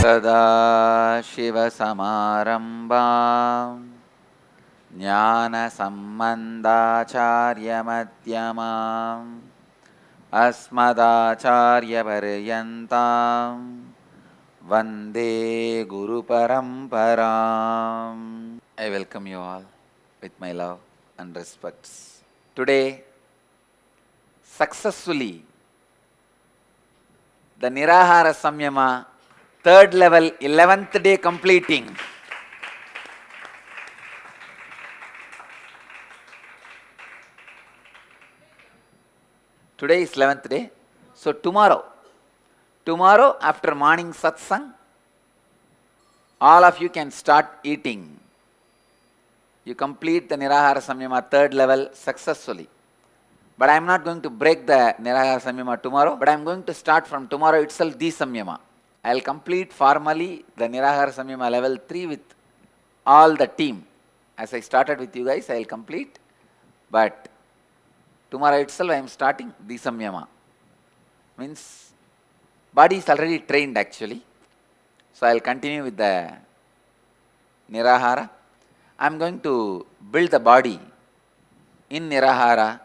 सदाशिवसमारम्भां ज्ञानसम्बन्धाचार्यमध्यमाम् अस्मदाचार्यपर्यन्तां वन्दे गुरुपरम्पराम्. I welcome you all with my love and respects. Today, successfully, the Nirahara Samyama, third level, 11th day completing. Today is 11th day. So tomorrow after morning satsang, all of you can start eating. You complete the Nirahara Samyama third level successfully. But I am not going to break the Nirahara Samyama tomorrow, but I am going to start from tomorrow itself the Samyama. I will complete formally the Nirahara Samyama level 3 with all the team. As I started with you guys, I will complete. But tomorrow itself I am starting the Samyama. Means body is already trained actually. So I will continue with the Nirahara. I am going to build the body in Nirahara,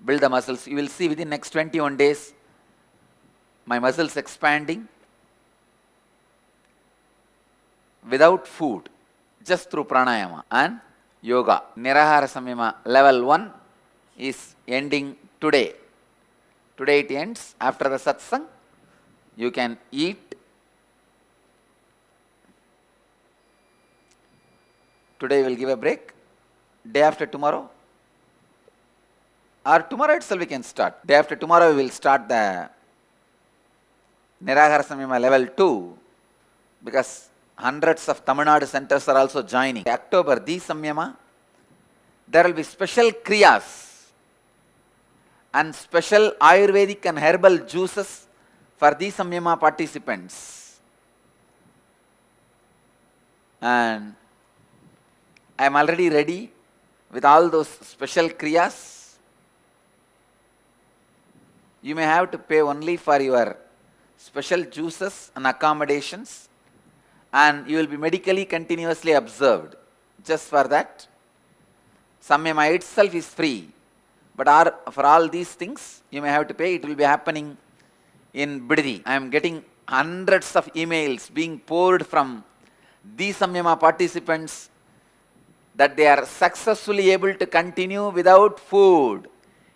build the muscles. You will see within next 21 days my muscles expanding without food, just through pranayama and yoga. Nirahara Samyama level 1 is ending today. Today it ends. After the satsang, you can eat. Today we will give a break. Day after tomorrow, or tomorrow itself we can start. Day after tomorrow we will start the Nirahara Samyama level 2, because hundreds of Tamil Nadu centers are also joining. October, the Samyama, there will be special kriyas and special Ayurvedic and herbal juices for the Samyama participants. And I am already ready with all those special kriyas. You may have to pay only for your special juices and accommodations, and you will be medically continuously observed. Just for that, Samyama itself is free, but for all these things you may have to pay. It will be happening in Bidadi. I am getting hundreds of emails being poured from these Samyama participants that they are successfully able to continue without food,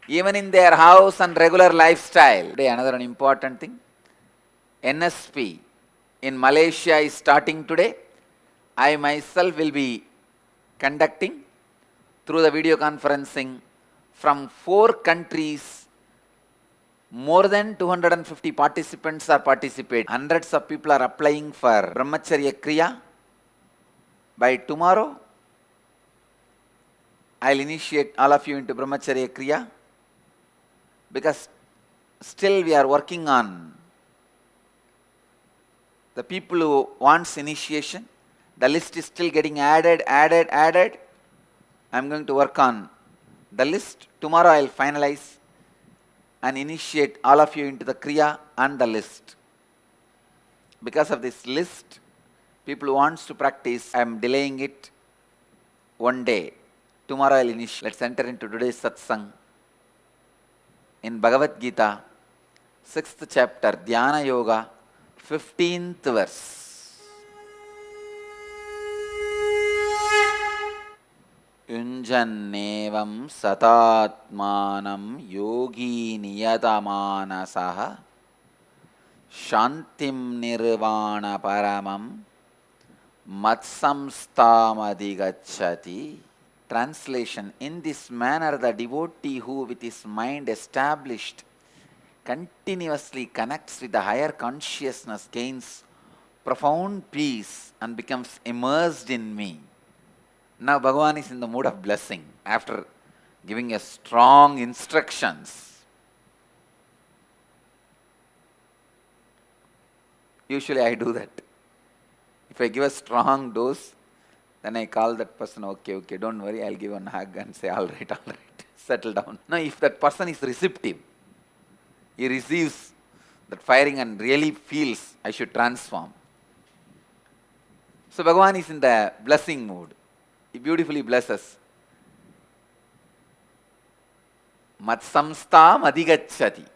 even in their house and regular lifestyle. Today, another important thing, NSP in Malaysia is starting today. I myself will be conducting through the video conferencing from 4 countries. More than 250 participants are participating. Hundreds of people are applying for Brahmacharya Kriya. By tomorrow, I will initiate all of you into Brahmacharya Kriya, because still we are working on the people who wants initiation. The list is still getting added. I am going to work on the list. Tomorrow I will finalize and initiate all of you into the Kriya and the list. Because of this list, people who wants to practice, I am delaying it one day. Tomorrow I will initiate. Let's enter into today's satsang. In Bhagavad Gita, 6th chapter, Dhyana Yoga, 15th verse. Yunjannevam satatmanam yogi niyatamanasah shantim nirvana paramam matsamstamadhigacchati. Translation: in this manner the devotee who with his mind established continuously connects with the higher consciousness gains profound peace and becomes immersed in me. Now Bhagavan is in the mood of blessing after giving us strong instructions. Usually I do that. If I give a strong dose, then I call that person, okay, don't worry, I will give one hug and say, all right, settle down. Now if that person is receptive, he receives that firing and really feels I should transform, So Bhagavan is in the blessing mood. He beautifully blesses. Matsamstam adhigacchati.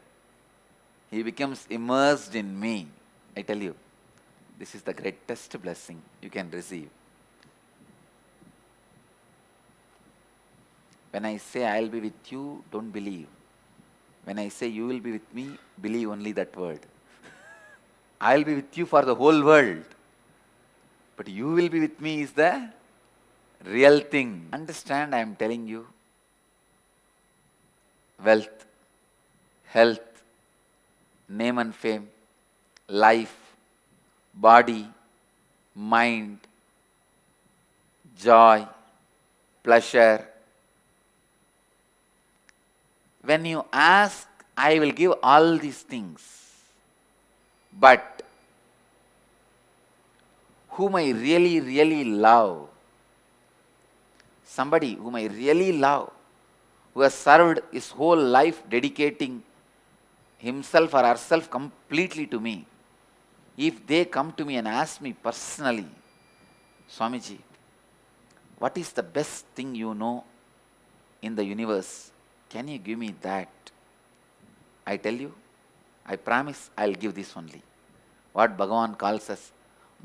He becomes immersed in me. I tell you, this is the greatest blessing you can receive. When I say I will be with you, don't believe. When I say you will be with me, believe only that word. I will be with you for the whole world. But you will be with me is the real thing. Understand, I am telling you. Wealth, health, name and fame, life, body, mind, joy, pleasure. When you ask, I will give all these things. But whom I really, really love, somebody whom I really love, who has served his whole life dedicating himself or herself completely to me, if they come to me and ask me personally, Swamiji, what is the best thing you know in the universe? Can you give me that? I tell you, I promise I'll give this only. What Bhagavan calls us,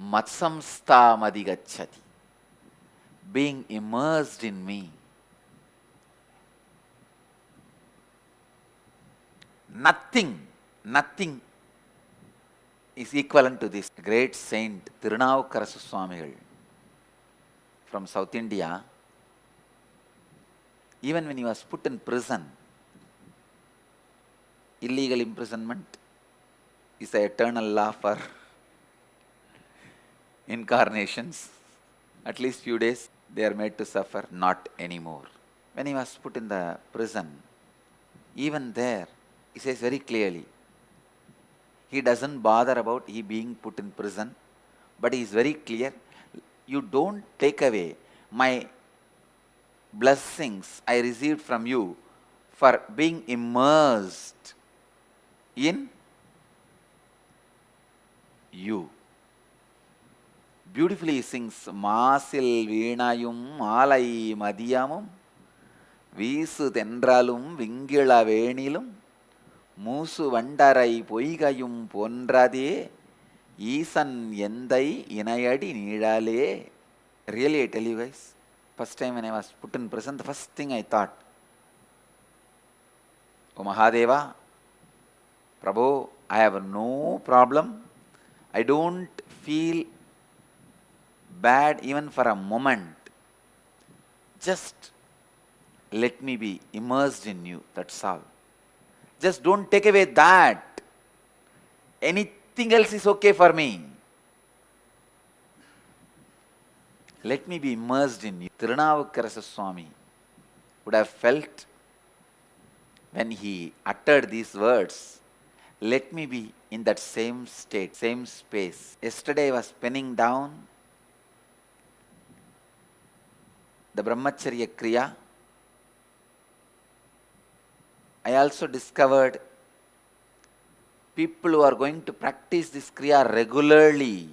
Matsamsta Madhigacchati. Being immersed in me. Nothing is equivalent to this. Great saint Tirunavukarasu Swamigal from South India, even when he was put in prison, illegal imprisonment is an eternal law for incarnations. At least few days they are made to suffer, not anymore. When he was put in the prison, even there, he says very clearly, he doesn't bother about he being put in prison, but he is very clear, you don't take away my blessings I received from you for being immersed in you. Beautifully he sings, Maasil Veenayum Malai Madiyamum Visu Tendralum Vingila Venilum Musu Vandarai Poigayum Pondrade Isan Yendai Inayadi Nidale. Really, I tell you guys, first time when I was put in prison, the first thing I thought, O Mahadeva, Prabhu, I have no problem. I don't feel bad even for a moment. Just let me be immersed in you, that's all. Just don't take away that. Anything else is okay for me. Let me be immersed in you. Tirunavukarasu Swami would have felt when he uttered these words, let me be in that same state, same space. Yesterday I was penning down the Brahmacharya Kriya. I also discovered people who are going to practice this Kriya regularly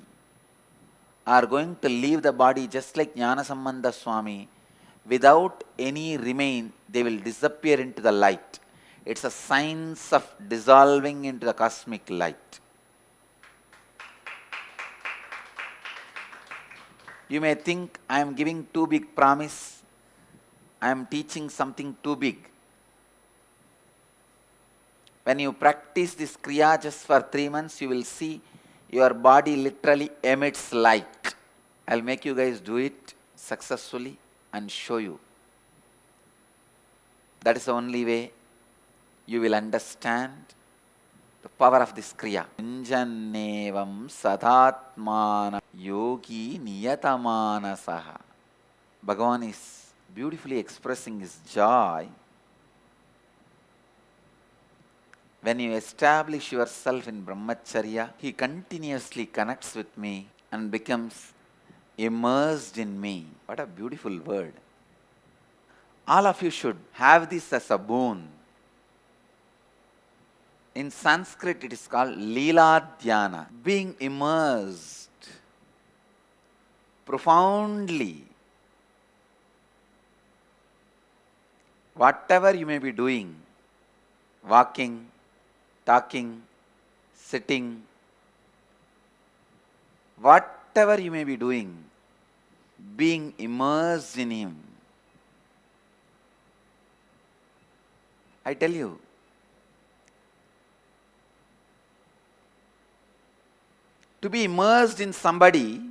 are going to leave the body just like Jnanasambandha Swami. Without any remain, they will disappear into the light. It's a science of dissolving into the cosmic light. You may think I am giving too big promise. I am teaching something too big. When you practice this Kriya just for 3 months, you will see your body literally emits light. I'll make you guys do it successfully and show you. That is the only way you will understand the power of this Kriya. Kunjannevam sadhatmana yogi niyatamanasaha. Bhagavan is beautifully expressing his joy. When you establish yourself in Brahmacharya, he continuously connects with me and becomes immersed in me. What a beautiful word. All of you should have this as a boon. In Sanskrit, it is called Leela Dhyana, being immersed. profoundly. Whatever you may be doing, walking, talking, sitting, whatever you may be doing, being immersed in Him. I tell you, to be immersed in somebody,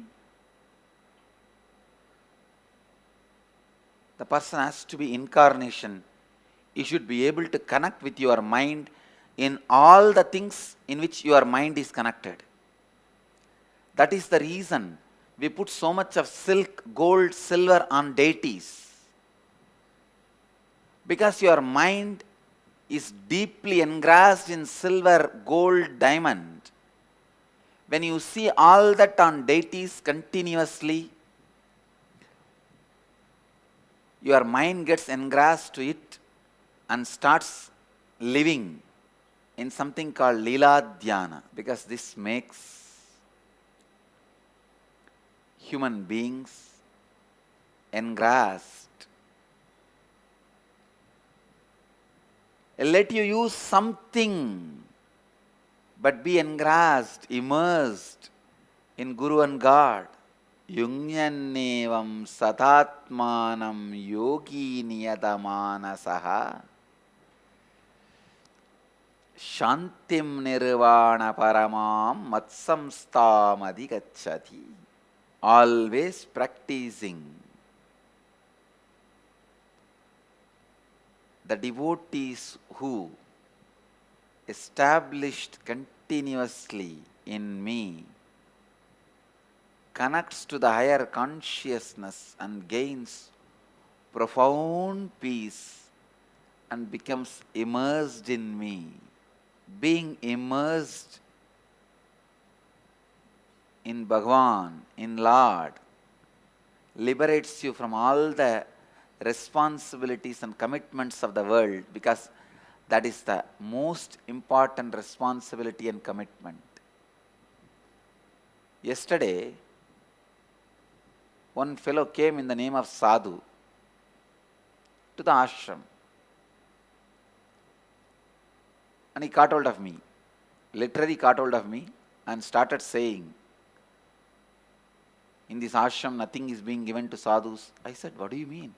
the person has to be incarnation. You should be able to connect with your mind in all the things in which your mind is connected. That is the reason we put so much of silk, gold, silver on deities. Because your mind is deeply engrossed in silver, gold, diamond. When you see all that on deities continuously, your mind gets engrossed to it and starts living in something called Lila Dhyana, because this makes human beings engrossed. Let you use something, but be engrossed, immersed in Guru and God. Yunyannevam satatmanam yogi niyadamanasaha shantim nirvana paramam matsamstam adhigacchati. Always practicing. The devotees who established continuously in me connects to the higher consciousness and gains profound peace and becomes immersed in me. Being immersed in Bhagavan, in Lord, liberates you from all the responsibilities and commitments of the world, because that is the most important responsibility and commitment. Yesterday, one fellow came in the name of Sadhu to the ashram, and he caught hold of me, literally caught hold of me, and started saying, in this ashram nothing is being given to sadhus. I said, what do you mean?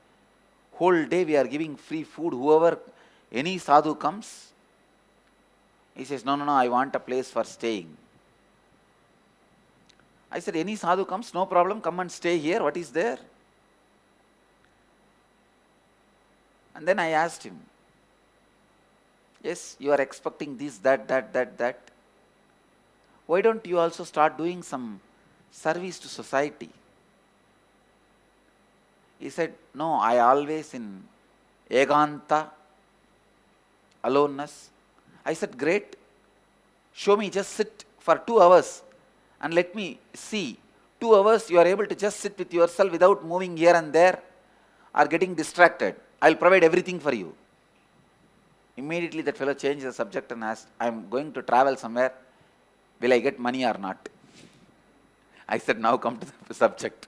Whole day we are giving free food, whoever, any sadhu comes. He says, no, I want a place for staying. I said, any sadhu comes, no problem, come and stay here, what is there? And then I asked him, yes, you are expecting this, that. Why don't you also start doing some service to society? He said, no, I always in Eganta, aloneness. I said, great, show me, just sit for 2 hours and let me see. 2 hours you are able to just sit with yourself without moving here and there or getting distracted. I will provide everything for you. Immediately that fellow changed the subject and asked, I am going to travel somewhere, will I get money or not? I said, now come to the subject.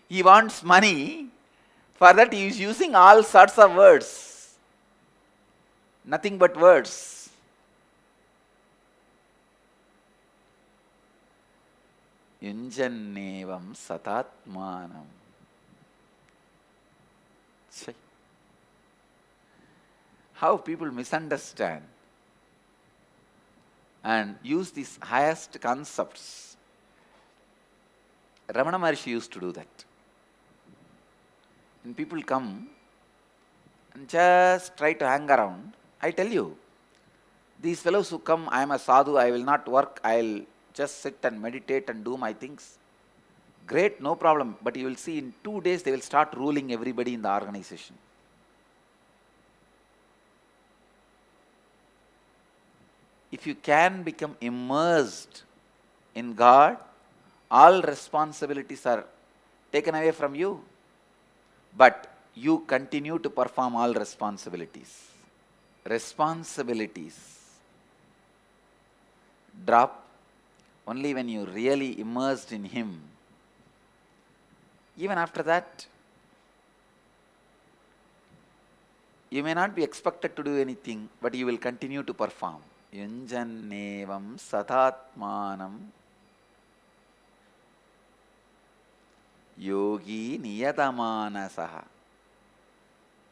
He wants money, for that he is using all sorts of words. Nothing but words. Yunjannevam satatmanam. How people misunderstand and use these highest concepts. Ramana Maharshi used to do that. When people come and just try to hang around, I tell you, these fellows who come, I am a sadhu, I will not work, I will just sit and meditate and do my things. Great, no problem. But you will see in 2 days they will start ruling everybody in the organization. If you can become immersed in God, all responsibilities are taken away from you, but you continue to perform all responsibilities. Responsibilities drop only when you really immersed in Him. Even after that, you may not be expected to do anything, but you will continue to perform. Yunjannevam satatmanam yogi niyatamanasah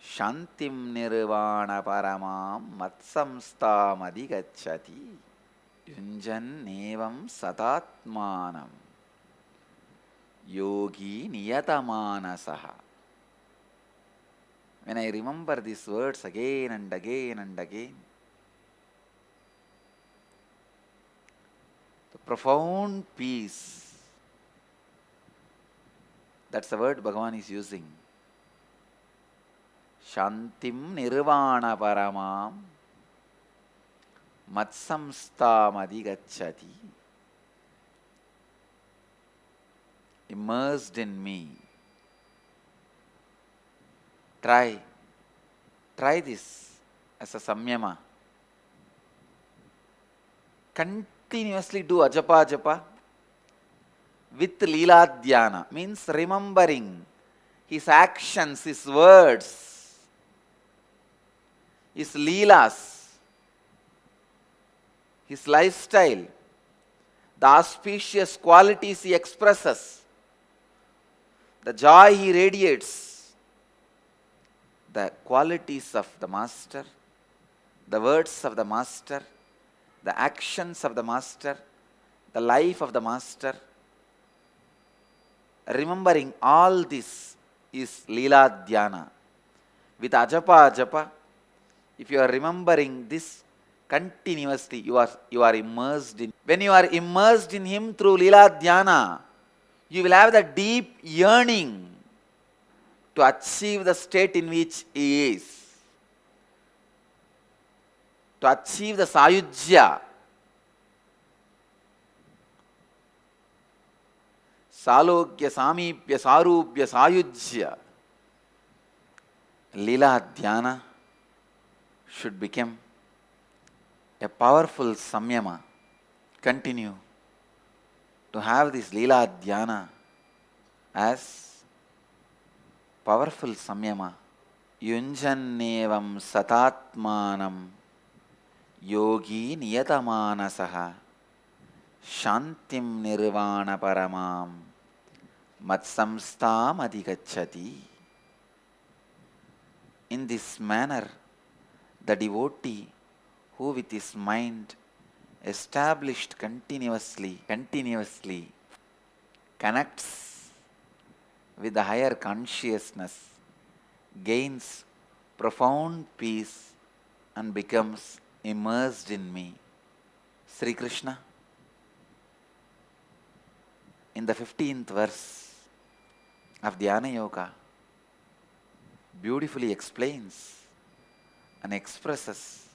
shantim nirvana paramam matsamstam adhigacchati. Yunjannevam satatmanam yogi niyatamanasah. When I remember these words again and again and again, the profound peace, that's the word Bhagavan is using. Shantim nirvana paramam matsamstam adhigacchati. Immersed in me. Try this as a samyama. Continuously do ajapa japa with lila dhyana, means remembering his actions, his words, his leelas, his lifestyle, the auspicious qualities he expresses, the joy he radiates, the qualities of the Master, the words of the Master, the actions of the Master, the life of the Master. Remembering all this is Leela Dhyana. With Ajapa Japa, if you are remembering this continuously, you are immersed in. When you are immersed in Him through Leela Dhyana, you will have the deep yearning to achieve the state in which he is, to achieve the Sayujya, Salogya Samipya Sarupya Sayujya. Leela Dhyana should become a powerful samyama. Continue to have this Leela Dhyana as powerful samyama. Yunjannevam satatmanam yogi niyatamanasah shantim nirvana paramam matsamstam adhigacchati. In this manner, the devotee who with his mind established continuously connects with the higher consciousness, gains profound peace and becomes immersed in me. Sri Krishna, in the 15th verse of Dhyana Yoga, beautifully explains and expresses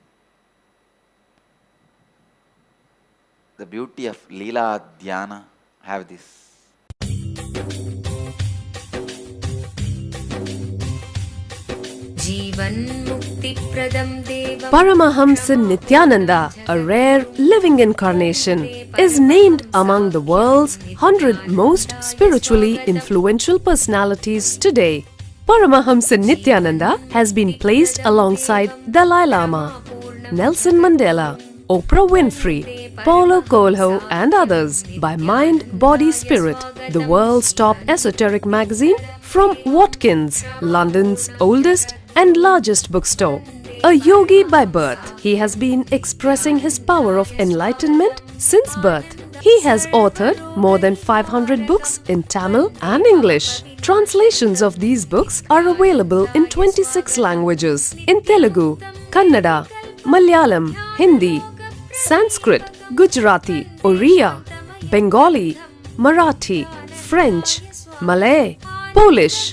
the beauty of Leela Dhyana. Have this. Paramahamsa Nityananda, a rare living incarnation, is named among the world's 100 most spiritually influential personalities today. Paramahamsa Nityananda has been placed alongside Dalai Lama, Nelson Mandela, Oprah Winfrey, Paulo Coelho and others by Mind, Body, Spirit, the world's top esoteric magazine from Watkins, London's oldest and largest bookstore. A yogi by birth, he has been expressing his power of enlightenment since birth. He has authored more than 500 books in Tamil and English. Translations of these books are available in 26 languages in Telugu, Kannada, Malayalam, Hindi, Sanskrit, Gujarati, Oriya, Bengali, Marathi, French, Malay, Polish,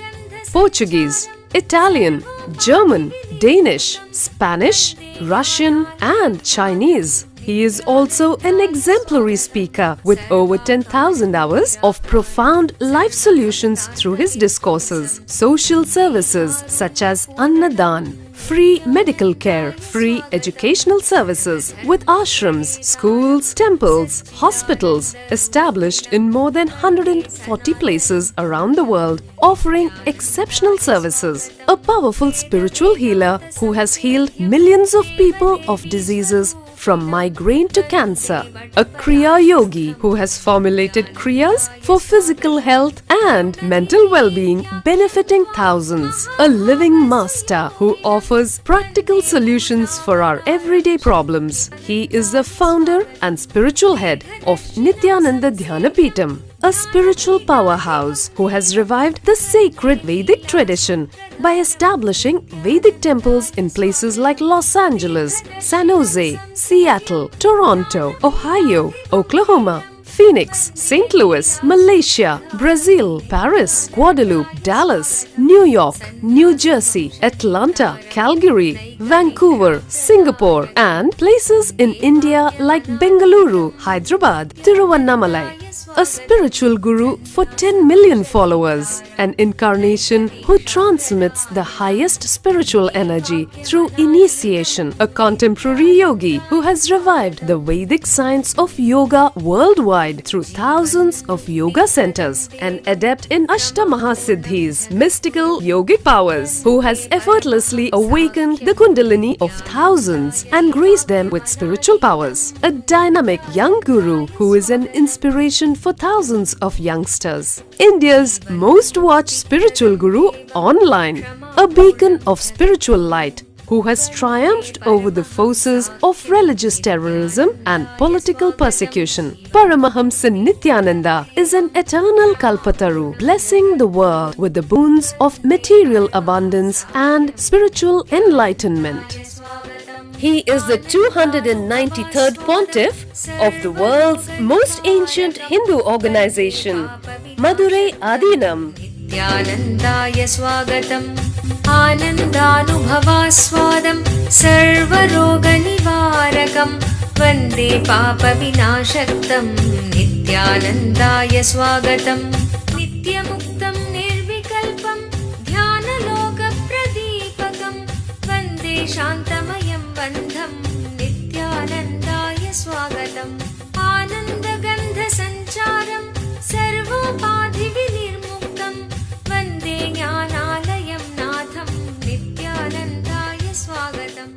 Portuguese, Italian, German, Danish, Spanish, Russian and Chinese. He is also an exemplary speaker with over 10,000 hours of profound life solutions through his discourses. Social services such as Annadan, free medical care, free educational services with ashrams, schools, temples, hospitals established in more than 140 places around the world, offering exceptional services. A powerful spiritual healer who has healed millions of people of diseases from migraine to cancer. A Kriya Yogi who has formulated Kriyas for physical health and mental well-being, benefiting thousands. A living master who offers practical solutions for our everyday problems. He is the founder and spiritual head of Nityananda Dhyanapitham, a spiritual powerhouse who has revived the sacred Vedic tradition by establishing Vedic temples in places like Los Angeles, San Jose, Seattle, Toronto, Ohio, Oklahoma, Phoenix, St. Louis, Malaysia, Brazil, Paris, Guadeloupe, Dallas, New York, New Jersey, Atlanta, Calgary, Vancouver, Singapore, and places in India like Bengaluru, Hyderabad, Tiruvannamalai. A spiritual guru for 10 million followers, an incarnation who transmits the highest spiritual energy through initiation, a contemporary yogi who has revived the Vedic science of yoga worldwide through thousands of yoga centers, an adept in Ashtamahasiddhis, mystical yogic powers, who has effortlessly awakened the Kundalini of thousands and graced them with spiritual powers, a dynamic young guru who is an inspiration for thousands of youngsters, India's most watched spiritual guru online, a beacon of spiritual light who has triumphed over the forces of religious terrorism and political persecution. Paramahamsa Nityananda is an eternal Kalpataru, blessing the world with the boons of material abundance and spiritual enlightenment. He is the 293rd Pontiff of the world's most ancient Hindu organization, Madurai Adinam. Nityanandaya swagatam Anandanubhavaswadam Sarvaroganivarakam Vande Papa Vinashaktam Nityanandaya swagatam Nityamuktam Nirvikalpam Dhyanaloka Pradipakam Vande Shantamayam Bandham Nityanandaya swagatam Anandagandha Sancharam Sarvopadhi Vinirmuktam Vande Jnanalayam Natham Nityanandaya swagatam.